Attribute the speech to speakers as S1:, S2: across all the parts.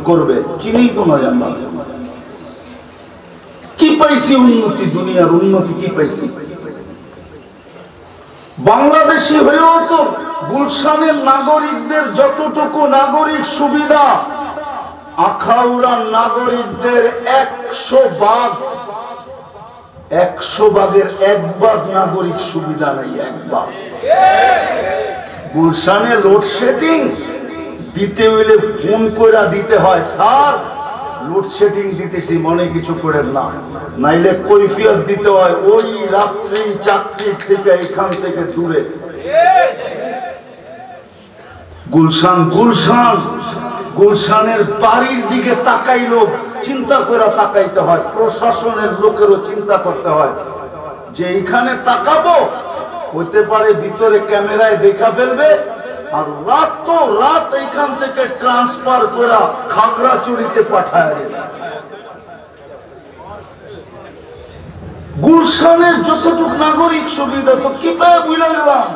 S1: করবে, চিনেই তো না জান্নাত। কি পাইছি উন্নতি, দুনিয়ার উন্নতি কি পাইছি? বাংলাদেশি হয়েও তো গুলশানের নাগরিকদের যতটুকু নাগরিক সুবিধা, আখাউড়ার নাগরিকদের 100 ভাগের 1 ভাগ নাগরিক সুবিধা নেই। 1 ভাগ। গুলশানে লোডশেডিং দিতে হইলে ফোন করে দিতে হয়, স্যার লোডশেডিং দিতেছি, মনে কিছু করেন না, নাইলে কৈফিয়ত দিতে হয় ওই রাত্রি চাকরির থেকে এখান থেকে দূরে। গুলশানের বাড়ির দিকে তাকাইলো চিন্তা করে তাকাইতে হয়, প্রশাসনের লোকেরও চিন্তা করতে হয় যে এইখানে তাকাবো, হইতে পারে ভিতরে ক্যামেরায় দেখা ফেলবে, আর রাত এইখান থেকে ট্রান্সফার করে খাগড়াছড়িতে পাঠায় দেবে। গুলশানের যতটুকু নাগরিক সুবিধা তো কি পায় বুঝে গেলাম।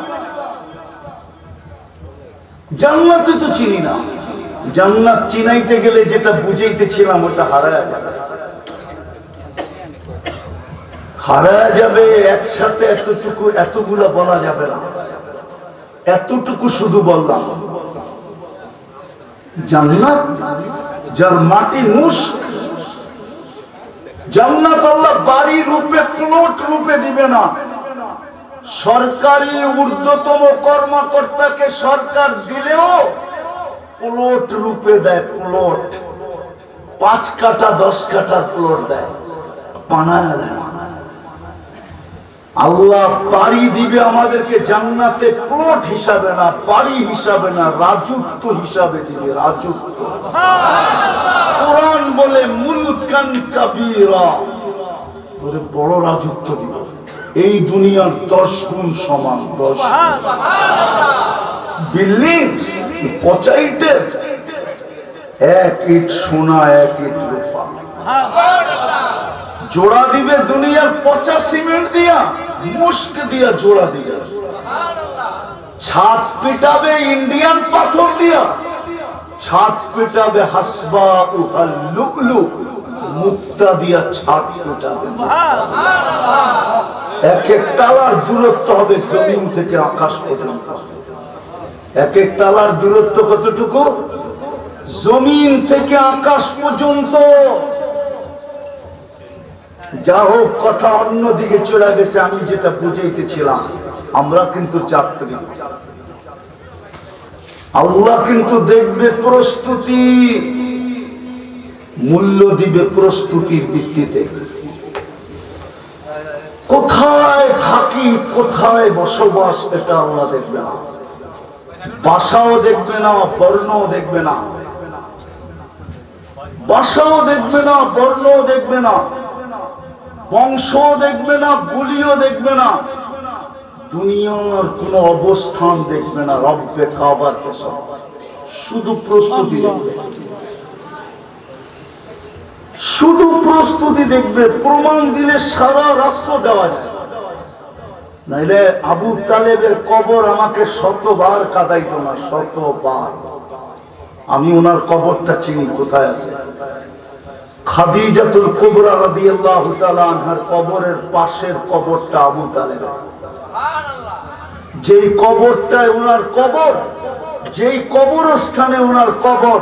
S1: জান্নাতে তো চিনি না, জান্নাত চিনাইতে গেলে যেটা বুঝাইতেছিলাম ওটা হারায় যাবে। হারায় যাবে একসাথে, এতগুলা বলা যাবে না, এতটুকু শুধু বললাম। জান্নাত যার মাটি মুস্ক, জান্নাত আল্লাহ বাড়ি রূপে প্লট রূপে দিবে না। সরকারি ঊর্ধ্বতম কর্মকর্তাকে সরকার দিলেও প্লট রূপে দেয়, প্লট 5 কাঠা 10 কাঠার প্লট দেয়, বানায় দেয়। আল্লাহ বাড়ি দিবে আমাদেরকে জান্নাতে প্লট হিসাবে না, বাড়ি হিসাবে না, রাজত্ব হিসাবে দিবে, রাজত্ব। কোরআন বলে মুলকান কাবীরা, তোরে বড় রাজত্ব দিবে, এই দুনিয়ার 10 গুণ সমান। 10 বিল্ডিং 50 ইটের, 1 ইট সোনা 1 ইট রূপা। জোড়া দিবে দুনিয়ার পচা সিমেন্ট দিয়া, মুস্ক দিয়া জোড়া দিয়া। ছাদ পিটাবে ইন্ডিয়ান পাথর দিয়া, ছাদ পিটাবে হাসবা উহাল লুকলু, মুক্তা দিয়া ছাদ পিটাবে। 1 তালার দূরত্ব হবে জমিন থেকে আকাশ পর্যন্ত। 1 তালার দূরত্ব কতটুকু? জমিন থেকে আকাশ পর্যন্ত। যা হোক, কথা অন্যদিকে চলে গেছে। আমি যেটা বুঝাইতেছিলাম, আমরা কিন্তু যাত্রী, আল্লাহ কিন্তু দেখবে প্রস্তুতি, মূল্য দিবে প্রস্তুতির ভিত্তিতে। কোথায় থাকি, কোথায় বসবাস, এটা আল্লাহ দেখবে না। ভাষাও দেখবে না, বর্ণও দেখবে না, ভাষাও দেখবে না, বর্ণও দেখবে না, বংশও দেখবে না, বলিও দেখবে না, দুনিয়ার কোন অবস্থান দেখবে না। রব্বে কাবার কসম, শুধু প্রস্তুতি দেখবে, শুধু প্রস্তুতি দেখবে। প্রমাণ দিলে সারা রাত্র দেওয়া যায়, নাইলে আবু তালেবের কবর আমাকে 100বার কাঁদাইতো না, 100বার। আমি ওনার কবরটা চিনি, কোথায় আছে। খাদিজাতুল কুবরা রাদিয়াল্লাহু তাআলা আনহার কবরের পাশের কবরটা আবু তালেবের। যেই কবরটায় ওনার কবর, যেই কবরস্থানে ওনার কবর,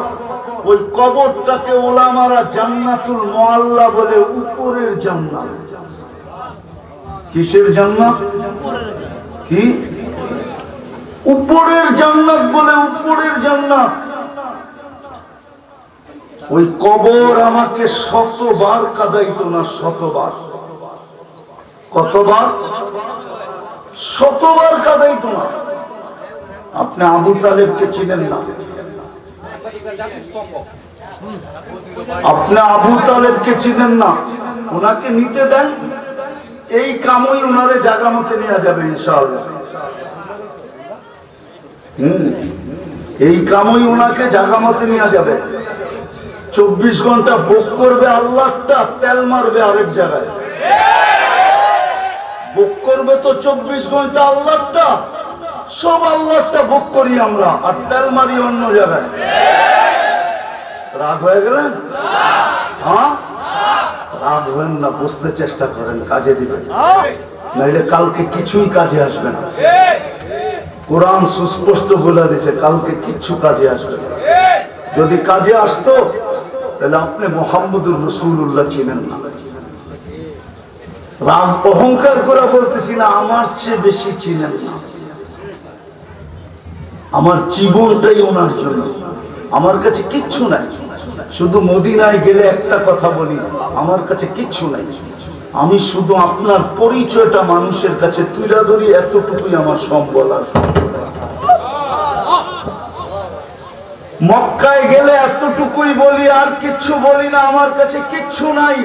S1: ওই কবরটাকে ওলামারা জান্নাতুল মুআল্লা বলে, উপরের জান্নাত। কিসের জান্নাত? কি উপরের জান্নাত বলে, উপরের জান্নাত। ওই কবর আমাকে 100বার কাঁদাইতো না, 100বার। কতবার? 100বার কাঁদাইতো না। আপনি আবু তালেবকে চিনেন না, আপনি আবু তালেবকে চিনেন না, ওনাকে নিতে দেন, এই কামই ওনারে জায়গা মতে নিয়ে যাবে ইনশাআল্লাহ। এই কামই ওনাকে জায়গা মতে নিয়ে যাবে। 24 ঘন্টা ভোগ করবে আল্লাহটা, তেল মারবে আরেক জায়গায়। ভোগ করবে তো 24 ঘন্টা আল্লাহটা, সব আল্লাহটা ভোগ করি আমরা, আর তেল মারি অন্য জায়গায়। রাগ হয়ে গেলেন? হ্যাঁ, রাগ হবেন না, বুঝতে চেষ্টা করেন, কাজে দিবেন, নাইলে কালকে কিছুই কাজে আসবে না। কোরআন সুস্পষ্ট বলে দিয়েছে কালকে কিচ্ছু কাজে আসবে না। যদি কাজে আসতো তাহলে আপনি মুহাম্মদুর রাসূলুল্লাহ চিনেন না। রাগ অহংকার করে বলতেছি না, আমার চেয়ে বেশি চিনেন না। আমার জীবনটাই ওনার জন্য, আমার কাছে কিচ্ছু নাই। শুধু মদিনায় গেলে একটা কথা বলি, আমার কাছে কিচ্ছু নাই, আমি শুধু আপনার পরিচয়টা মানুষের কাছে তুলে ধরি, এতটুকুই আমার সম্বল। আর মক্কায় গেলে এতটুকুই বলি, আর কিচ্ছু বলি না, আমার কাছে কিচ্ছু নাই,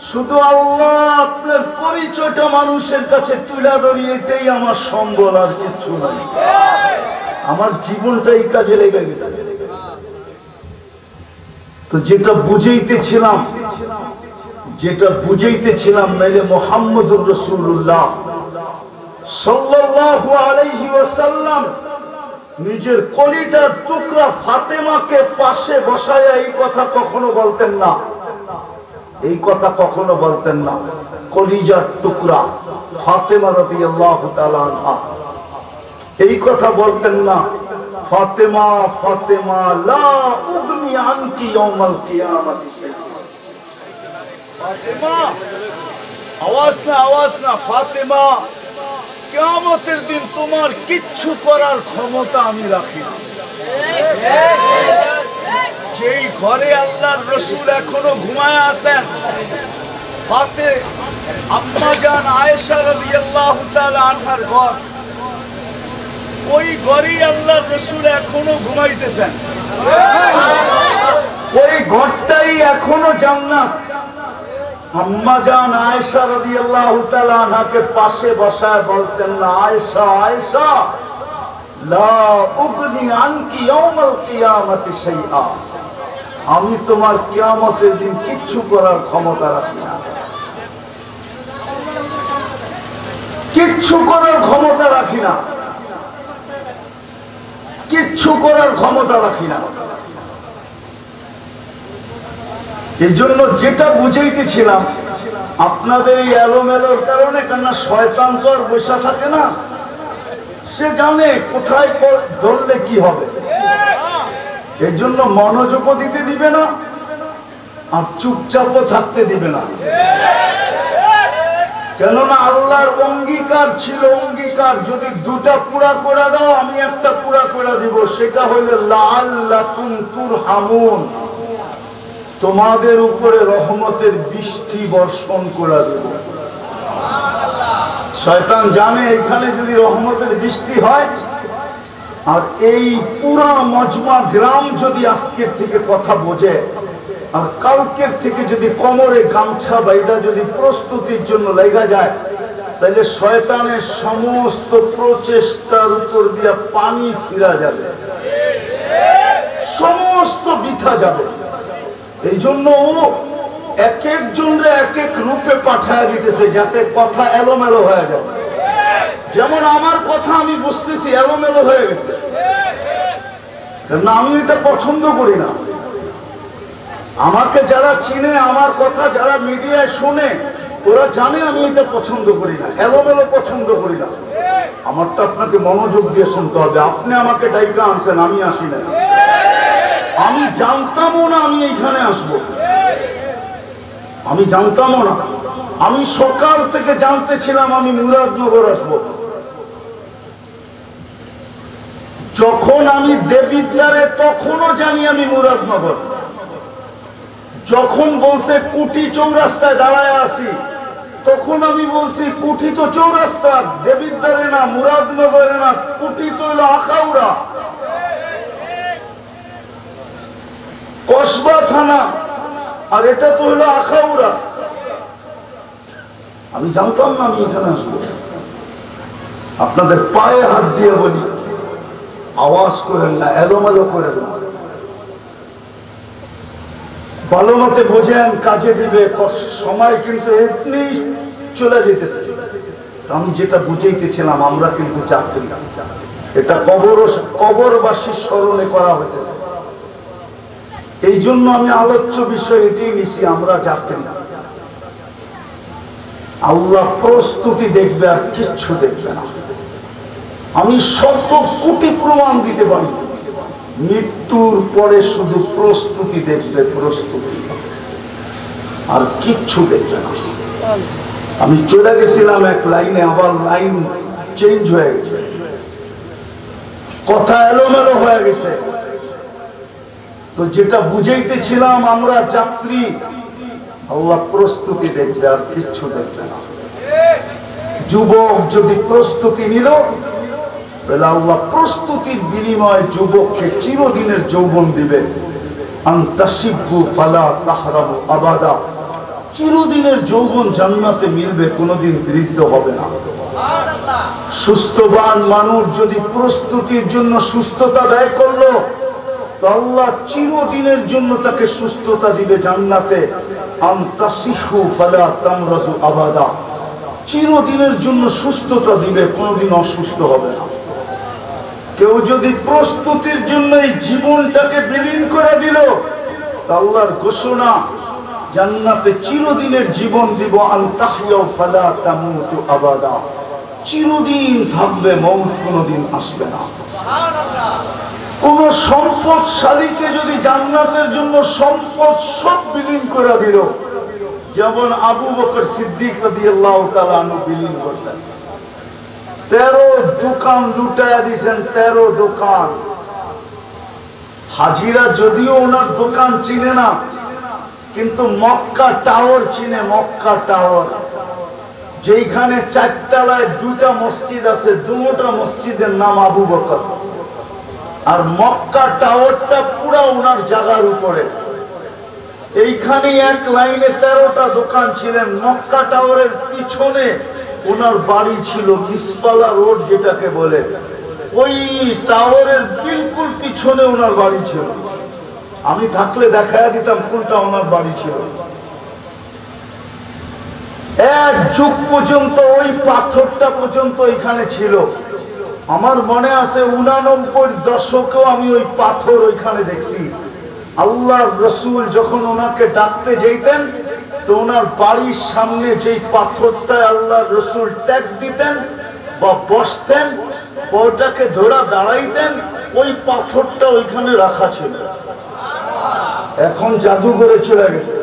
S1: শুধু আল্লাহ আপনার পরিচয়টা মানুষের কাছে তুলে ধরি, এটাই আমার সম্বল, আর কিচ্ছু নাই। আমার জীবনটাই কাজে লেগে গেছে। তো যেটা বুঝাইতেছিলাম নাইলে মুহাম্মদুর রাসূলুল্লাহ সাল্লাল্লাহু আলাইহি ওয়াসাল্লাম নিজের কলিজার টুকরা ফাতেমাকে পাশে বসায়া এই কথা কখনো বলতেন না, এই কথা কখনো বলতেন না। কলিজার টুকরা ফাতেমা রাদিয়াল্লাহু তাআলা আনহা, এই কথা বলতেন না, ফাতেমা ফাতেমা লা উগনি আনকি ইয়াউমাল কিয়ামাতি শাইআ। ফাতেমা, আওয়াজ না, ফাতেমা, কিয়ামতের দিন তোমার কিচ্ছু করার ক্ষমতা আমি রাখি না। যেই ঘরে আল্লাহর রাসূল এখনো ঘুমায় আছেন, আম্মা জান আয়েশা রাদিয়াল্লাহু তাআলা আনহার ঘর, ওই ঘরে আল্লাহর রাসূল এখনো ঘুমাইতেছেন, ওই ঘরটাই এখনো জান্নাত। আম্মা জান আয়েশা রাদিয়াল্লাহু তাআলা আনহাকে পাশে বসায় বলতেন না, আয়েশা আয়েশা লা উগনি আনকি ইয়াউমাল কিয়ামাতি শাইআ, আমি তোমার কিয়ামতের দিন কিচ্ছু করার ক্ষমতা রাখি না, কিচ্ছু করার ক্ষমতা রাখি না, কিচ্ছু করার ক্ষমতা রাখি না। এই জন্য যেটা বুঝাইতেছিলাম, আপনাদের এই এলোমেলোর কারণে, কেননা শয়তান তো আর বসে থাকে না, সে জানে কোথায় ধরলে কি হবে, এই জন্য মনোযোগও দিতে দিবে না, আর চুপচাপও থাকতে দিবে না। কেননা আল্লাহর অঙ্গীকার ছিল, অঙ্গীকার যদি দুটা পুরা করে দাও আমি একটা পুরা করে দিব, সেটা হইল লাআল্লাকুম তুরহামুন, তোমাদের উপরে রহমতের বৃষ্টি বর্ষণ করে দেব। শয়তান জানে এখানে যদি রহমতের বৃষ্টি হয়, আর এই পুরা মজমা গ্রাম যদি আজকের থেকে কথা বোঝে, আর কালকের থেকে যদি কোমরে গামছা বাইদা যদি প্রস্তুতির জন্য লেগে যায়, তাহলে শয়তানের সমস্ত প্রচেষ্টার উপর দিয়ে পানি ফিরা যাবে, সমস্ত বৃথা যাবে। এই জন্য ও এক একজনরে এক এক রূপে পাঠায় দিতেছে, যাতে কথা এলোমেলো হয়ে যায়। যেমন আমার কথা আমি বুঝতেছি এলোমেলো হয়ে গেছে, আমি এটা পছন্দ করি না। আমাকে যারা চিনে, আমার কথা যারা মিডিয়ায় শুনে, ওরা জানে আমি এটা পছন্দ করি না, এলোমেলো পছন্দ করি না। আমারটা আপনাকে মনোযোগ দিয়ে শুনতে হবে। আপনি আমাকে ডাইকা আনছেন, আমি আসি না, আমি জানতামও না আমি এইখানে আসবো, আমি জানতামও না। আমি সকাল থেকে জানতেছিলাম আমি মুরাদনগর আসবো। যখন আমি দেবিদ্বারে, তখনও জানি আমি মুরাদনগর। যখন বলছে কুটি চৌরাস্তায় দাঁড়ায় আসি, তখন আমি বলছি কুটি তো চৌরাস্তা, দেবিদ্বারে না, মুরাদনগরে না, কুটি তো হলো আখাউড়া, কসবা থানা, আর এটা তো হলো আখাউড়া। আমি জানতাম না আমি এখানে আসবো। আপনাদের পায়ে হাত দিয়ে বলি, আওয়াজ করেন না, এলোমেলো করেন না, ভালো মতে বোঝেন, কাজে দিবে। সময় কিন্তু এমনি চলে যেতেছে। আমি যেটা বুঝাইতেছিলাম, আমরা কিন্তু যাত্রী, এটা কবরবাসীর স্মরণে করা হইতেছে। এই জন্য আমি আলোচ্য বিষয় এটাই নিছি, আমরা যাত্রী। আল্লাহ প্রস্তুতি দেখবে আর কিচ্ছু দেখবে না। আমি শত কোটি প্রমাণ দিতে পারি, মৃত্যুর পরে শুধু প্রস্তুতি দেখবে, প্রস্তুতি, আর কিচ্ছু দেখবে না। আমি চলে গেছিলাম এক লাইনে, আবার লাইন চেঞ্জ হয়ে গেছে, কথা এলোমেলো হয়ে গেছে। তো যেটা বুঝাইতেছিলাম, আমরা যাত্রী, আল্লাহ প্রস্তুতি দেখবে আর কিচ্ছু দেখবে না। যুবক যদি প্রস্তুতি নিল, তাহলে আল্লাহ প্রস্তুতির বিনিময়ে যুবককে চিরদিনের যৌবন দিবে। আনতাসিবু ফালা তাহরামু আবাদা, চিরদিনের যৌবন জান্নাতে মিলবে, কোনোদিন বৃদ্ধ হবে না। সুস্থবান মানুষ যদি প্রস্তুতির জন্য সুস্থতা ব্যয় করলো, তো আল্লাহ চিরদিনের জন্য তাকে সুস্থতা দিবে জান্নাতে। আনতাসিহু ফালা তামরাজু আবাদা, চিরদিনের জন্য সুস্থতা দিবে, কোনোদিন অসুস্থ হবে না। কেউ যদি প্রস্তুতির জন্য এই জীবনটাকে বিলীন করে দিল, আল্লাহর ঘোষণা, জান্নাতে চিরদিনের জীবন দিব। আনতাহিয়াউ ফালা তামুতু আবাদা, চিরদিন থাকবে, মৌত কোনোদিন আসবে না। কোন সম্পদশালীকে যদি জান্নাতের জন্য সম্পদ সব বিলীন করে দিল, যেমন আবু বকর সিদ্দিক রাদিয়াল্লাহু তাআলা আনহু বিলীন করলেন, 13 দোকান লুটায়া দিয়েছেন, 13 দোকান। হাজিরা যদিও ওনার দোকান চিনে না, কিন্তু মক্কা টাওয়ার চিনে। মক্কা টাওয়ার, যেখানে 4 তলায় 2টা মসজিদ আছে, 2টা মসজিদের নাম আবু বকর। আর মক্কা টাওয়ারটা পুরা ওনার জায়গার উপরে। এইখানে এক লাইনে 13টা দোকান ছিলেন। মক্কা টাওয়ারের পিছনে ওনার বাড়ি ছিল, মিসপালা রোড যেটাকে বলে, ওই টাওয়ারের বিলকুল পিছনে ওনার বাড়ি ছিল। আমি থাকলে দেখায়া দিতাম কোনটা ওনার বাড়ি ছিল। এক যুগ পর্যন্ত ওই পাথরটা পর্যন্ত এখানে ছিল। আমার মনে আছে 89 দশকেও আমি ওই পাথর ওইখানে দেখছি। আল্লাহর রাসূল যখন ওনাকে ডাকতে যেতেন, তো ওনার বাড়ির সামনে যেই পাথরটায় আল্লাহর রাসূল ট্যাগ দিতেন বা বসতেন, ওটাকে ধরে দাঁড়াইতেন, ওই পাথরটা ওইখানে রাখা ছিল। এখন জাদুঘরে চলে গেছে,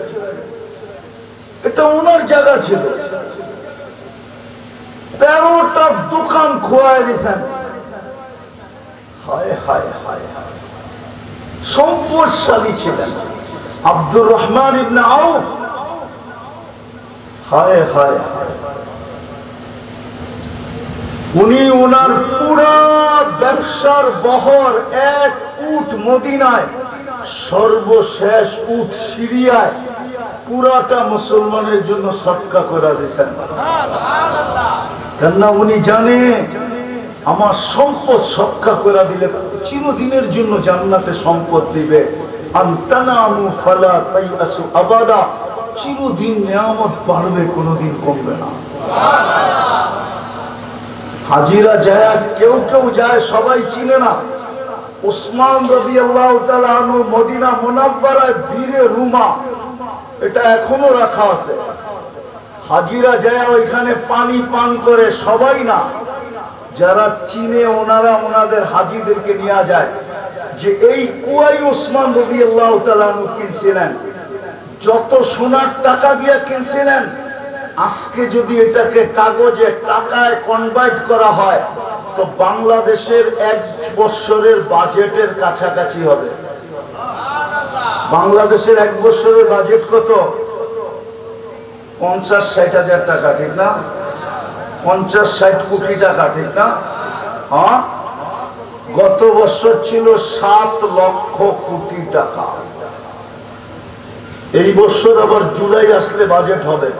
S1: এটা ওনার জায়গা ছিল। 13টা দোকান খোয়াই দিয়েছেন। হায় হায় হায় হায়, সম্পদশালী ছিলেন আব্দুর রহমান ইবনে আউফ। হায় হায় হায়, উনি ওনার পুরা ব্যবসার বহর, 1 উট মদিনায়, সর্বশেষ উট সিরিয়ায়, পুরাটা মুসলমানের জন্য সদকা করে দিয়েছেন। কেননা উনি জানে আমার সম্পদ সদকা করে দিলে চিরদিনের জন্য জান্নাতে সম্পদ দিবে। আনতানামু ফালা তাইয়াসু আবাদা, চিরদিন নিয়ামত বাড়বে, কোনোদিন কমবে না। হাজিরা যায়, কেউ কেউ যায়, সবাই চিনে না। উসমান রাদিয়াল্লাহু তাআলা আনহু মদিনা মুনাওয়ারায় বীরে রুমা, এটা এখনো রাখা আছে। হাজিরা যায় ওইখানে পানি পান করে, সবাই না, যারা চিনে ওনারা ওনাদের হাজিদেরকে নিয়ে যায় যে এই কুয়াই উসমান রাদিয়াল্লাহু তাআলা আনহু কিনছিলেন, যত সোনার টাকা দিয়ে কিনছিলেন, আজকে যদি এটাকে কাগজে টাকায় কনভার্ট করা হয়, তো বাংলাদেশের 1 বছরের বাজেটের কাছাকাছি হবে। বাংলাদেশের 1 বছরের বাজেট কত? 50-60 হাজার টাকা, ঠিক না? 50-60 কোটি টাকা, ঠিক না? হ্যাঁ, গত বছর ছিল 7 লক্ষ কোটি টাকা। এই বছর আবার জুলাই আসলে বাজেট হবে।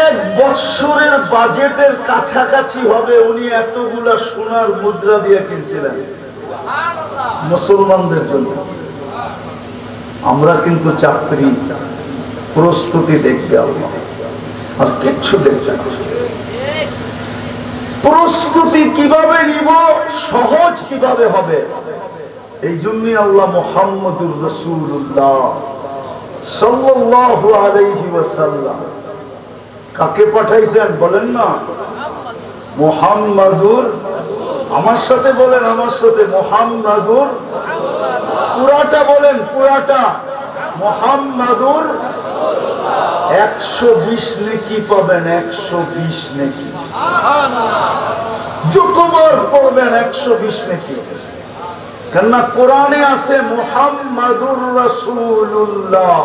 S1: 1 বছরের বাজেটের কাছাকাছি হবে। উনি এতগুলা সোনার মুদ্রা দিয়ে কিনছিলেন মুসলমানদের জন্য। আমরা কিন্তু চাকরি, প্রস্তুতি দেখবে আল্লাহ, আর কিচ্ছু দেখবে না। প্রস্তুতি কিভাবে নিব, সহজ কিভাবে হবে, এই জন্যই আল্লাহ মুহাম্মদুর রাসূলুল্লাহ সাল্লাল্লাহু আলাইহি ওয়াসাল্লাম কাকে পাঠাইছেন বলেন না? মুহাম্মাদুর, আমার সাথে বলেন, আমার সাথে মুহাম্মাদুর, পুরাটা বলেন, পুরাটা মুহাম্মাদুর। 120 নেকি পাবেন, 120 নেকি। যতবার পড়বেন 120 নেকি। কেননা কোরআনে আছে মুহাম্মাদুর রাসূলুল্লাহ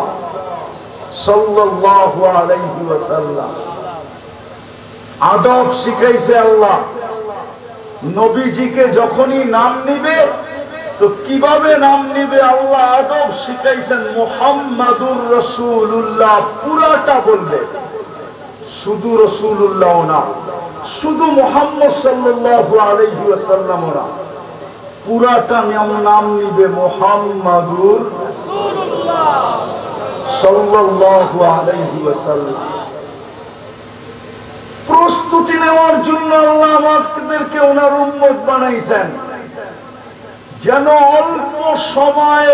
S1: সাল্লাল্লাহু আলাইহি ওয়াসাল্লাম। আদব শিখাইছে আল্লাহ। নবীজিকে যখনই নাম নিবে তো কিভাবে নাম নিবে আল্লাহ আদব শিখাইছেন। মুহাম্মাদুর রাসূলুল্লাহ পুরাটা বলবে, শুধু রাসূলুল্লাহ না, শুধু মুহাম্মদ সাল্লাল্লাহু আলাইহি ওয়াসাল্লাম না, পুরাটা নাম নিবে মুহাম্মাদুর রাসূলুল্লাহ সাল্লাল্লাহু আলাইহি ওয়াসাল্লাম। প্রস্তুতি নেওয়ার জন্য আল্লাহ আমাদেরকে ওনার উম্মত বানাইছেন, যেন অল্প সময়ে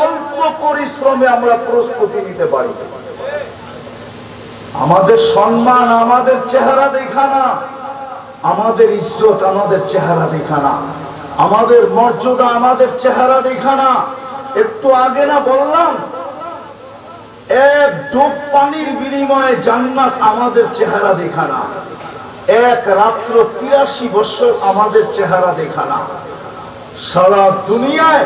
S1: অল্প পরিশ্রমে আমরা প্রস্তুতি নিতে পারি। আমাদের সম্মান আমাদের চেহারা দেখা না, আমাদের ইজ্জত আমাদের চেহারা দেখা না, আমাদের মর্যাদা আমাদের চেহারা দেখা না। একটু আগে না বললাম, এক ডোব পানির বিনিময়ে জান্নাত আমাদের চেহারা দেখা না, এক রাত্র 83 বছর আমাদের চেহারা দেখা না। সারা দুনিয়ায়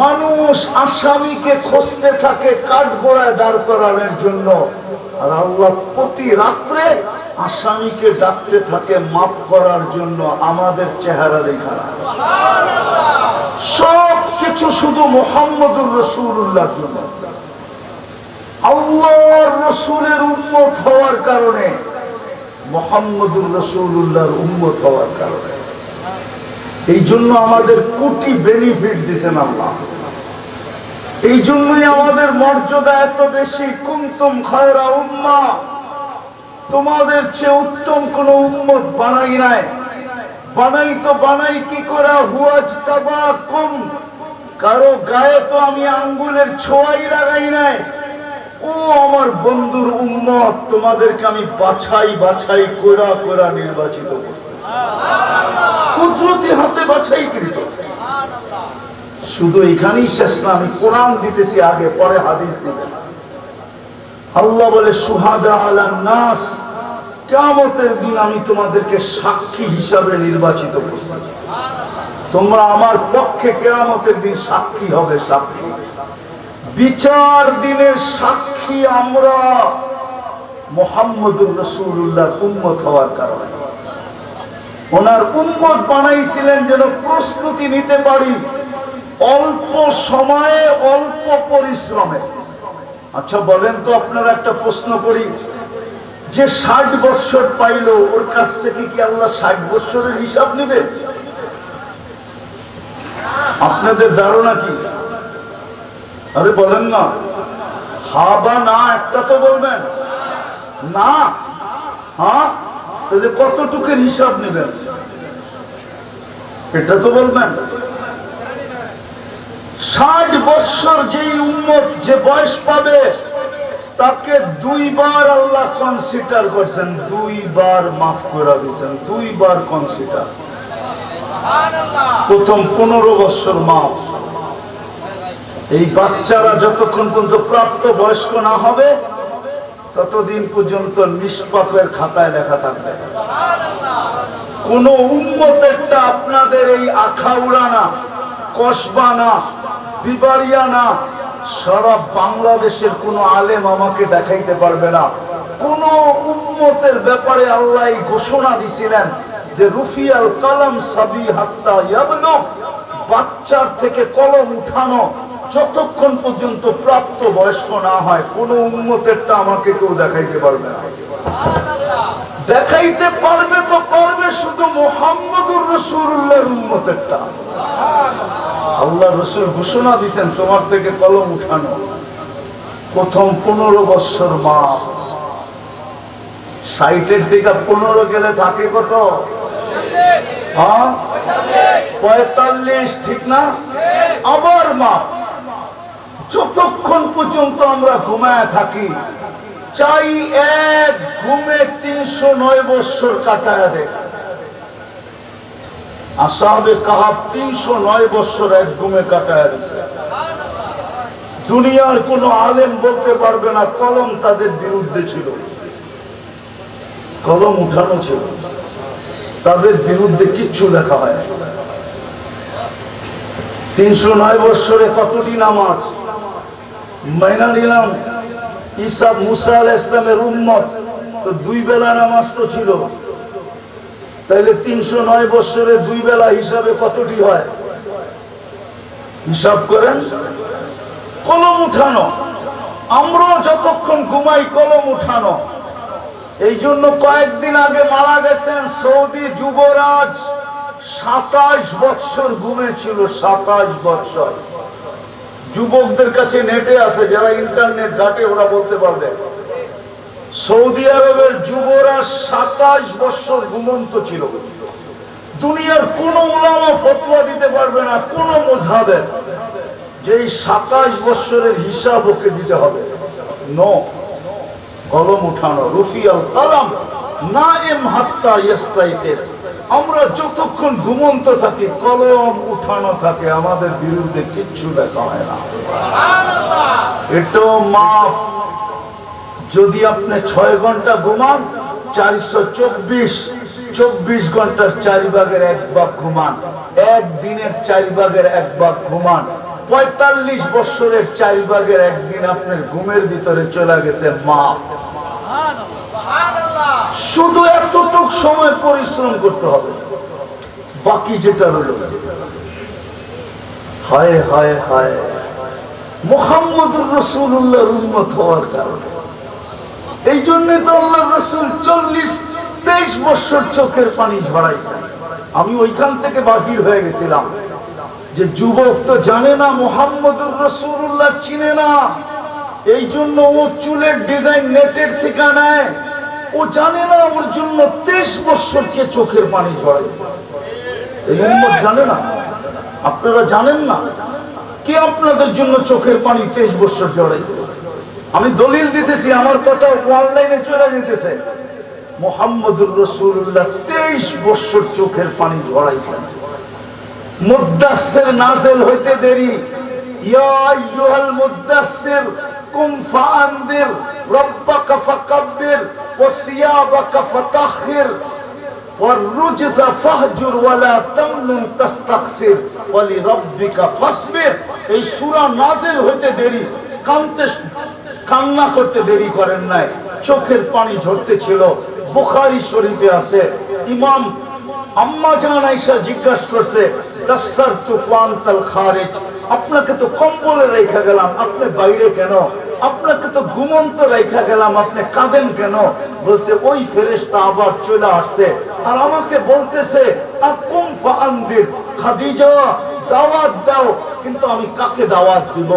S1: মানুষ আসামিকে খুঁজতে থাকে কাঠগড়ায় দাঁড় করানোর জন্য, আর আল্লাহ প্রতি রাত্রে আসামিকে ডাকতে থাকে মাফ করার জন্য। আমাদের চেহারা দেখা না, সব কিছু শুধু মুহাম্মদুর রাসূলুল্লাহর জন্য। আল্লাহর রাসূলের উম্মত হওয়ার কারণে, মুহাম্মদুর রাসূলুল্লাহর উম্মত হওয়ার কারণে, এই জন্য আমাদের কোটি বেনিফিট দিয়েছেন আল্লাহ। এই জন্যই আমাদের মর্যাদা এত বেশি। কুনতুম খায়রা উম্মাহ, তোমাদের চেয়ে উত্তম কোন উম্মত বানাই নাই। বানাই কি করে? হুয়াজতাবাকুম, কারো গায়ে তো আমি আঙ্গুলের ছোঁয়াই লাগাই নাই। ও আমার বন্ধুর উম্মত, তোমাদেরকে আমি বাছাই কইরা নির্বাচিত করছি, কুদরতি হাতে বাছাইকৃত। শুধু এখানেই শেষ না, আমি কোরআন দিতেছি আগে, পরে হাদিস দিবেন। আল্লাহ বলে শুহাদা আলান নাস, কিয়ামতের দিন আমি তোমাদেরকে সাক্ষী হিসাবে নির্বাচিত করছি। তোমরা আমার পক্ষে কিয়ামতের দিন সাক্ষী হবে, সাক্ষী। বিচার দিনের সাক্ষী আমরা মুহাম্মদুর রাসূলুল্লাহর উম্মত হওয়ার কারণে। ওনার উম্মত বানাইছিলেন যেন প্রস্তুতি নিতে পারি অল্প সময়ে অল্প পরিশ্রমে। আচ্ছা বলেন তো, আপনারা একটা প্রশ্ন করি, যে 60 বছর পাইলো ওর কাছ থেকে কি আল্লাহ 60 বছরের হিসাব নেবে? আপনাদের ধারণা কি? আরে বলেন না, হা বা না, একটা তো বলবেন না। হ্যাঁ, তাহলে কতটুকুর হিসাব নেবেন এটা তো বলবেন। 60 বছর যেই উম্মত যে বয়স পাবে তাকে 2 বার আল্লাহ কনসিডার করছেন, 2 বার মাফ করে দিয়েছেন, 2 বার কনসিডার। প্রথম 15 বছর মাফ। এই বাচ্চারা যতক্ষণ পর্যন্ত প্রাপ্ত বয়স্ক না হবে ততদিন পর্যন্ত নিষ্পাপের খাতায় লেখা থাকবে। কোন উম্মতেরটা আপনাদের এই আখাউড়া না, কসবা না, বিবাড়িয়া না, সারা বাংলাদেশের কোন আলেম আমাকে দেখাইতে পারবে না। কোন উম্মতের ব্যাপারে আল্লাহ এই ঘোষণা দিছিলেন যে রুফিয়াল কালাম সাবি হাত্তা ইয়াবলুগ, বাচ্চার থেকে কলম উঠানো যতক্ষণ পর্যন্ত প্রাপ্ত বয়স্ক না হয়, কোন উম্মতেরটা আমাকে কেউ দেখাইতে পারবে না। দেখাইতে পারবে তো পারবে শুধু মুহাম্মদুর রাসূলুল্লাহর উম্মতেরটা। আল্লাহ রাসূল ঘোষণা দিয়েছেন তোমার থেকে কলম উঠানো প্রথম 15 বছর মা। 60-এর দিকে 15 গেলে থাকে কত? হ্যাঁ, 45, ঠিক না? আবার মা, যতক্ষণ পর্যন্ত আমরা ঘুমায় থাকি চাই এক ঘুমে 309 বৎসর কাটায় দেয়। আসহাবে কাহাফ 309 বৎসর এক ঘুমে কাটায় দিয়েছে। দুনিয়ার কোন আলেম বলতে পারবে না কলম তাদের বিরুদ্ধে ছিল, কলম উঠানো ছিল, তাদের বিরুদ্ধে কিচ্ছু লেখা হয়। 309 বৎসরে কতটি নামাজ? মাইনা নিলাম ঈসা মুসা আলাইহিস সালামের উম্মত, তো 2 বেলা নামাজ তো ছিল, তাইলে 309 বৎসরে 2 বেলা হিসাবে কতটি হয়? হিসাব করেন। কলম উঠানো, আমরা যতক্ষণ ঘুমাই কলম উঠানো। এই জন্য কয়েকদিন আগে মারা গেছেন সৌদি যুবরাজ, 27 বৎসর ঘুমেছিল, 27 বৎসর। যুবকদের কাছে নেটে আছে, যারা ইন্টারনেট ঘাটে ওরা বলতে পারবে। সৌদি আরবের যুবরাজ 27 বৎসর ঘুমন্ত ছিল। দুনিয়ার কোন উলামা ফতোয়া দিতে পারবে না কোন মুযহাবের যে 27 বৎসরের হিসাব ওকে দিতে হবে। নো, কলম উঠানো, রুফিয়াল কালাম নাইম হাত্তা ইয়াস্তাইকিজ। আমরা যতক্ষণ ঘুমন্ত থাকি কলম উঠানো থাকে, আমাদের বিরুদ্ধে কিচ্ছু লেখা হয় না। এটাও মাফ। যদি আপনি 6 ঘন্টা ঘুমান, 424 ঘন্টার 4 ভাগের 1 ভাগ ঘুমান, একদিনের 4 ভাগের 1 ভাগ ঘুমান, 45 বৎসরের 4 ভাগের 1 দিন আপনার ঘুমের ভিতরে চলে গেছে, মাফ। শুধু এতটুক সময় পরিশ্রম করতে হবে, বাকি যেটা রইল। হায় হায় হায়, মুহাম্মদুর রাসূলুল্লাহর উম্মত হওয়ার কারণে। এই জন্য তো আল্লাহর রাসূল 40-23 বছর চোখের পানি ঝরাইছেন। আমি ওইখান থেকে বাহির হয়ে গেছিলাম যে যুবক তো জানে না মুহাম্মদুর রাসূলুল্লাহ চিনে না, এই জন্য ও চুলের ডিজাইন নেটের থেকে নেয়, ও জানে না ওর জন্য 23 বছরকে চোখের পানি ঝরাইছে। এই উম্মত জানে না, আপনারা জানেন না কে আপনাদের জন্য চোখের পানি 23 বছর ঝরাইছে। আমি দলিল দিতেছি, আমার কথা অনলাইনে চলে যেতেছে। মুহাম্মদুর রাসূলুল্লাহ 23 বছর চোখের পানি ঝরাইছেন। মুদ্দাসসির নাযিল হইতে দেরি, ইয়া আইয়ুহাল মুদ্দাসসির কুম ফাআনদির রাব্বাকা ফাকাব্বির ওয়া সিয়াবাকা ফাতাহহির والرجز فاهجر ولا تمنن تستكثر ولربك فاصبر। এই সূরা নাযিল হইতে দেরি, কান্না করতে দেরি করেন নাই, চোখের পানি ঝরতে ছিল। বুখারী শরীফে আছে, ইমাম আম্মা জান আয়েশা জিজ্ঞাসা করছে, দাসসারতু ওয়ান্তাল খারিজ, আপনাকে তো কম্বলে রেখে গেলাম, আপনি বাইরে কেন? আপনাকে তো ঘুমন্ত রেখা গেলাম, আপনি কাঁদেন কেন? বলছে ওই ফেরেশতা আবার চলে আসছে আর আমাকে বলতেছে আকুম ফাআনদির, খাদিজা দাওয়াত দাও। কিন্তু আমি কাকে দাওয়াত দিব?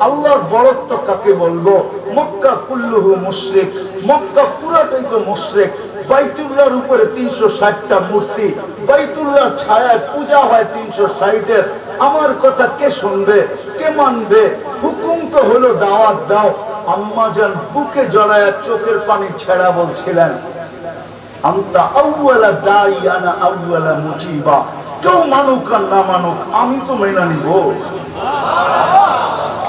S1: আল্লাহর বরত্ব কাকে বলবো? মক্কা কুল্লুহু মুশরিক, মক্কা পুরাটাই তো মুশরিক। বাইতুল্লাহর উপরে 360টা মূর্তি, বাইতুল্লাহর ছায়ায় পূজা হয় 360-এর। আমার কথা কে শুনবে, কে মানবে? হুকুম তো হলো দাওয়াত দাও। আম্মা জান বুকে জড়ায় চোখের পানি ছেড়া বলছিলেন, আনতা আউয়ালা দাই আনা আউয়ালা মুজিবা। কেউ মানুক আর না মানুক, আমি তো মেনে নিব।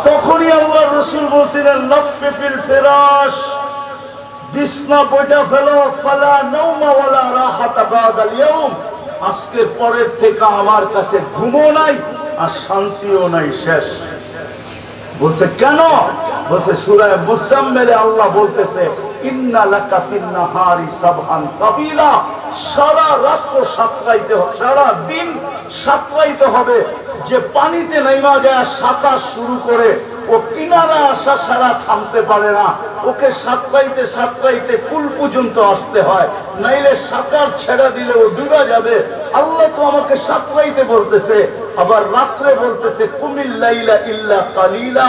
S1: তখনই আল্লাহর রাসূল বলছিলেন, লাফিফিল ফিরাশ, বিছনা বইটা ফেলো, ফালা নাওমা ওয়ালা রাহাতা বাদাল ইয়াউম। আজকের পরের থেকে আমার কাছে ঘুমও নাই আর শান্তিও নাই, শেষ। বলছে কেন? বলছে সূরা মুজাম্মিলে আল্লাহ বলতেছে, ইন্না লাকা ফিন নাহারি সাবহান তাবিলা, সারা রাত সাঁতরাইতে হবে, সারা দিন সাঁতরাইতে হবে। যে পানিতে নেমা যায় সাঁতার শুরু করে, ও কিনারা আসা সারা থামতে পারে না, ওকে সাঁতরাইতে সাঁতরাইতে কুল পর্যন্ত আসতে হয়, নাইলে সাঁতার ছেড়ে দিলে ও ডুবে যাবে। আল্লাহ তো আমাকে সাঁতরাইতে বলতেছে, আবার রাত্রে বলতেছে কুমিল লাইলা ইল্লা কালিলা,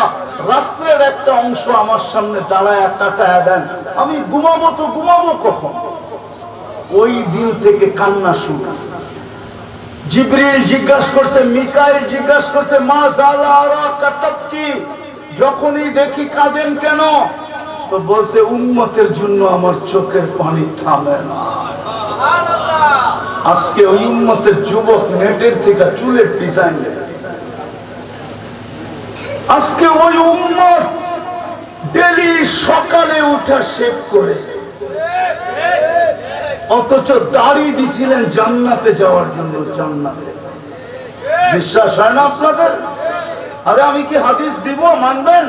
S1: রাত্রের একটা অংশ আমার সামনে দাঁড়ায় কাটায় দেন। আমি ঘুমাবো তো ঘুমাবো কখন? ওই দিন থেকে কান্না শুরু। জিবরিল জিজ্ঞাসা করছে, মিকাইল জিজ্ঞাসা করছে, মা জালা আরাকা তাবকি, যখনই দেখি কাঁদেন কেন? তো বলছে, উম্মতের জন্য আমার চোখের পানি থামে না। আজকে ওই উম্মতের যুবক নেটের থেকে চুলের ডিজাইন দেয়। আজকে ওই উম্মত ডেলি সকালে উঠা শেভ করে, অথচ দাড়ি দিছিলেন জান্নাতে যাওয়ার জন্য। জান্নাতে বিশ্বাস হয় না আপনাদের? আরে আমি কি হাদিস দিব, মানবেন?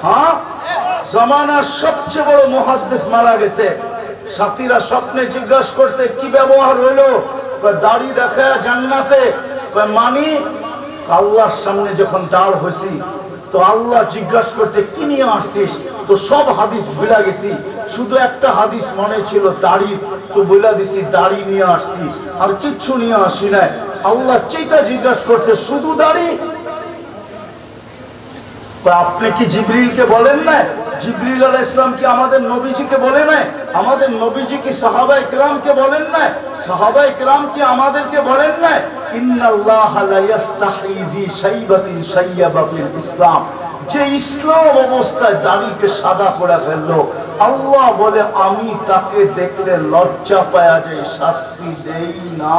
S1: হ্যাঁ, জামানার সবচেয়ে বড় মুহাদ্দিস মারা গেছে। সাথীরা স্বপ্নে জিজ্ঞাসা করছে, কি ব্যবহার হইলো? দাড়ি দেখায় জান্নাতে। মানি আল্লাহর সামনে যখন দাঁড় হয়েছি, তো আল্লাহ জিজ্ঞাসা করছে, কি নিয়ে আসছিস? তো সব হাদিস ভুলা গেছি, শুধু একটা হাদিস মনে ছিল, দাড়ি। তো বলে দিছি দাড়ি নিয়ে আসছি, আর কিচ্ছু নিয়ে আসি নাই। আল্লাহ চেতা জিজ্ঞাসা করছে, শুধু দাড়ি? আপনি কি জিবরিলকে বলেন না? জিবরিল আলাইহিস সালাম কি আমাদের নবীজিকে বলে নাই? আমাদের নবীজি কি সাহাবায়ে কিরামকে বলেন না? সাহাবায়ে কিরাম কি আমাদেরকে বলেন না? ইন্নাল্লাহা লা ইস্তাহি জি শাইবাতিন শাইয়াবা ফিল ইসলাম, যে ইসলাম অবস্থায় দাড়িকে সাদা করে ফেললো, আল্লাহ বলে আমি তাকে দেখলে লজ্জা পায়া যায়, শাস্তি দেই না।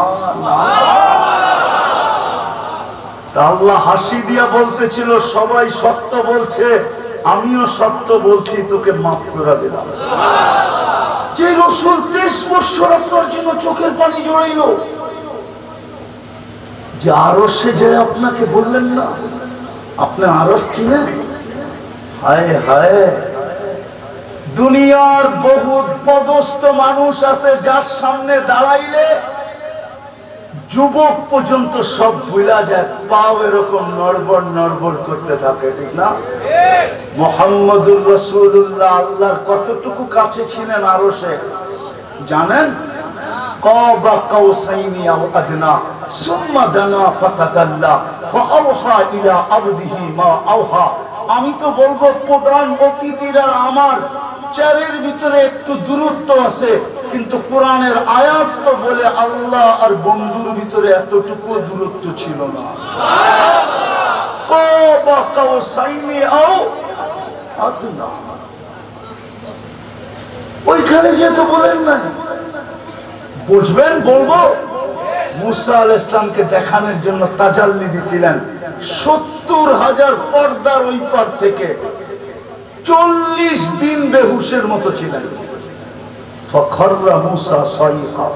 S1: আল্লাহ হাসি দিয়া বলতেছিল, সবাই সত্য বলছে, আমিও সত্য বলছি, তোকে মাফ করে দিলাম। যে রাসূল 23 বছর আপনার জন্য চোখের পানি জড়াইল, যে আরশে যে আপনাকে বললেন না, আপনি আরশ চিনেন? হায় হায়, দুনিয়ার বহুত পদস্থ মানুষ আছে, যার সামনে দাঁড়াইলে যুবক পর্যন্ত সব ভুলা যায়, পাও এরকম নড়বড় নড়বড় করতে থাকে, ঠিক না? মুহাম্মদুর রাসূলুল্লাহ আল্লাহর কতটুকু কাছে ছিলেন আরশে জানেন? কাবা কাউসাইনি আও আদনা সুম্মা দানা ফাতাদাল্লা ফাআওহা ইলা আবদিহি মা আওহা। আমি তো বলবো প্রধান অতিথিরা আমার চারের ভিতরে একটু দূরত্ব আছে, কিন্তু কোরআনের আয়াত তো বলে আল্লাহ আর বন্ধুর ভিতরে এতটুকু দূরত্ব ছিল না। কাবা কাউসাইনি আও আদনা, ওইখানে যেহেতু বলেন না, বুঝবেন বলবো। মুসা আলাইহিস সালামকে দেখানোর জন্য তাজাল্লি দিছিলেন 70,000 পর্দার ওই পার থেকে, 40 দিন বেহুশের মতো ছিলেন। ফাখররা মুসা সাইহা,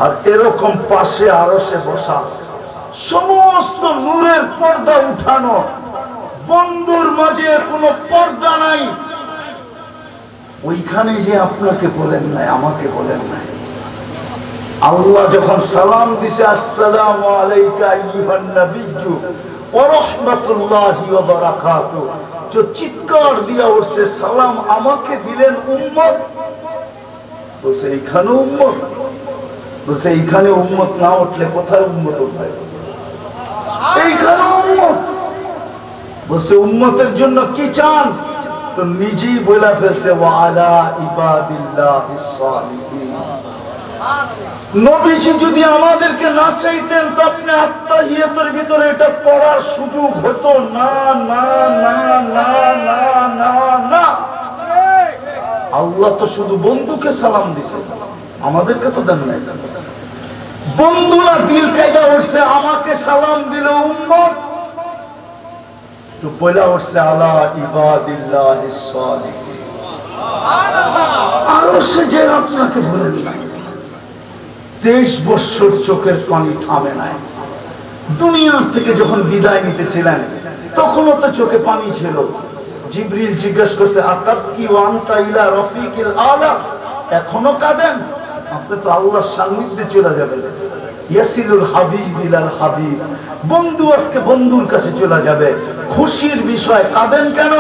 S1: আর এরকম পাশে আরশে বসা, সমস্ত নূরের পর্দা উঠানো, বন্ধুর মাঝে কোনো পর্দা নাই। ওইখানে যে আপনাকে বলেন নাই, আমাকে বলেন নাই। আল্লাহ যখন সালাম দিছে, আসসালামু আলাইকা আইয়ুহান নাবিয়্যু ওয়া রাহমাতুল্লাহি ওয়া বারাকাতুহু, যে চিৎকার দিয়া উঠছে, সালাম আমাকে দিলেন উম্মত। বলছে এইখানে উম্মত? বলছে এইখানে উম্মত না উঠলে কোথায় উম্মত উঠবে? এইখানে উম্মত। বলছে উম্মতের জন্য কি চান? তো নিজেই বলে ফেলছে, ওয়া আলা ইবাদিল্লাহিস সালিহিন। নবীজি যদি আমাদেরকে না চাইতেন, তো আপনি আত্মাহিয়াতের ভিতরে এটা পড়ার সুযোগ হতো না। না না না না না না, আল্লাহ তো শুধু বন্ধুকে সালাম দিছে, আমাদেরকে তো দেন নাই। বন্ধুরা দিল কায়দা উঠছে, আমাকে সালাম দিল উম্মত, তো বলা উঠছে আলা ইবাদিল্লাহিস সালিহিন। আরো সে যে আপনাকে বলেন না, 23 বছর চোখের পানি থামে নাই। দুনিয়ার থেকে যখন বিদায় নিতেছিলেন, তখনও তো চোখে পানি ছিল। জিবরিল জিজ্ঞাসা করছে, আতাবকি ওয়া আনতা ইলা রাফিকিল আলা, এখনো কাঁদেন? আপনি তো আল্লাহর সান্নিধ্যে চলে যাবেন। ইয়াসিলুল হাবিব ইলাল হাবিব, বন্ধু আজকে বন্ধুর কাছে চলে যাবে। খুশির বিষয়, কাঁদেন কেন?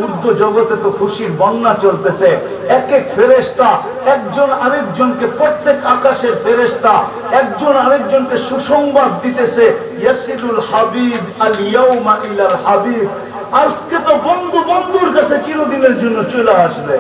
S1: উর্দু জগতে তো খুশির বন্যা চলতেছে। এক এক ফেরেশতা একজন আরেকজনকে, প্রত্যেক আকাশের ফেরেশতা একজন আরেকজনকে সুসংবাদ দিতেছে, ইয়াসিলুল হাবিব আল ইয়াউমা ইলাল হাবিব, আজকে তো বন্ধু বন্ধুর কাছে চিরদিনের জন্য চলে আসবে।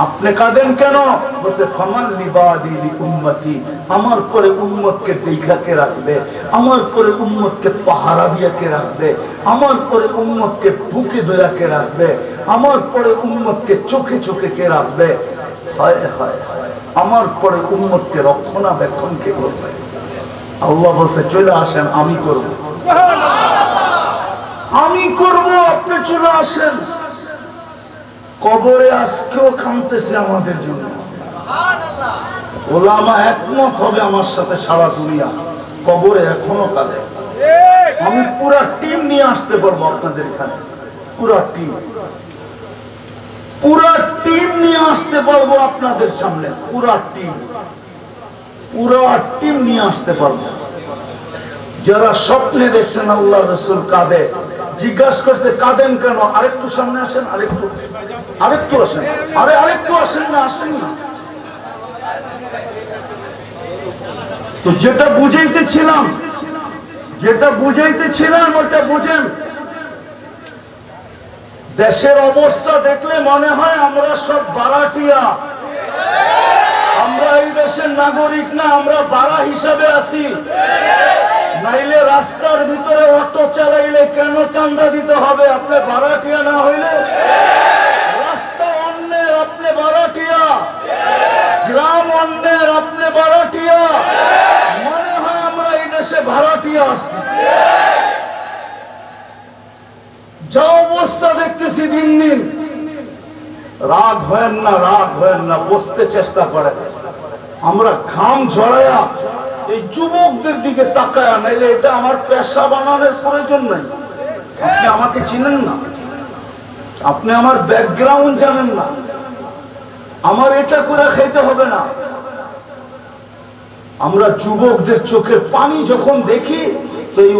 S1: আপনি কাঁদেন কেন? বলছে ফামান লিবাদি লিউম্মতি, আমার পরে উম্মতকে দেখা কে রাখবে, আমার পরে উম্মতকে পাহারা দিয়ে কে রাখবে, আমার পরে উম্মতকে বুকে ধরে কে রাখবে, আমার পরে উম্মতকে চোখে চোখে কে রাখবে। হায় হায়, আমার পরে উম্মতকে রক্ষণাবেক্ষণ কে করবে? আল্লাহ বলছে চলে আসেন, আমি করব, আমি করব, আপনি চলে আসেন। কবরে আজকেও কাঁদতেছে আমাদের জন্য। ওলামা একমত হবে আমার সাথে, সারা দুনিয়া কবরে এখনো কাঁদে। আমি পুরা টিম নিয়ে আসতে পারবো আপনাদের এখানে, পুরা টিম, পুরা টিম নিয়ে আসতে পারবো আপনাদের সামনে, পুরা টিম, পুরা টিম নিয়ে আসতে পারবো। যারা স্বপ্নে দেখছেন আল্লাহ রাসূল কাঁদে, জিজ্ঞাসা করছে কাঁদেন কেন? আরেকটু সামনে আসেন, আরেকটু, আরেকটু আসেন, আরে আরেকটু আসেন না, আসেন না। তো যেটা বুঝাইতেছিলাম, যেটা বুঝাইতেছিলাম ওটা বুঝেন। দেশের অবস্থা দেখলে মনে হয় আমরা সব বারাটিয়া, আমরা এই দেশের নাগরিক না, আমরা বারা হিসাবে আছি। নাইলে রাস্তার ভিতরে অটো চালাইলে কেন চাঁদা দিতে হবে? আপনি বারাটিয়া না হইলে? রাস্তা অন্যের, আপনি বারাটিয়া, গ্রাম অন্যের, আপনি বারাটিয়া। মনে হয় আমরা এই দেশে ভাড়াটিয়া আছি। যা অবস্থা দেখতেছি দিন দিন, রাগ হয় না, রাগ হয় না, বসতে চেষ্টা করে। আমরা ঘাম ঝরায়া এই যুবকদের দিকে তাকায়া, নাইলে এটা আমার পেশা বানানোর প্রয়োজন নাই। আপনি আমাকে চিনেন না, আপনি আমার ব্যাকগ্রাউন্ড জানেন না, আমার এটা করে খাইতে হবে না। আমরা যুবকদের চোখের পানি যখন দেখি তো এই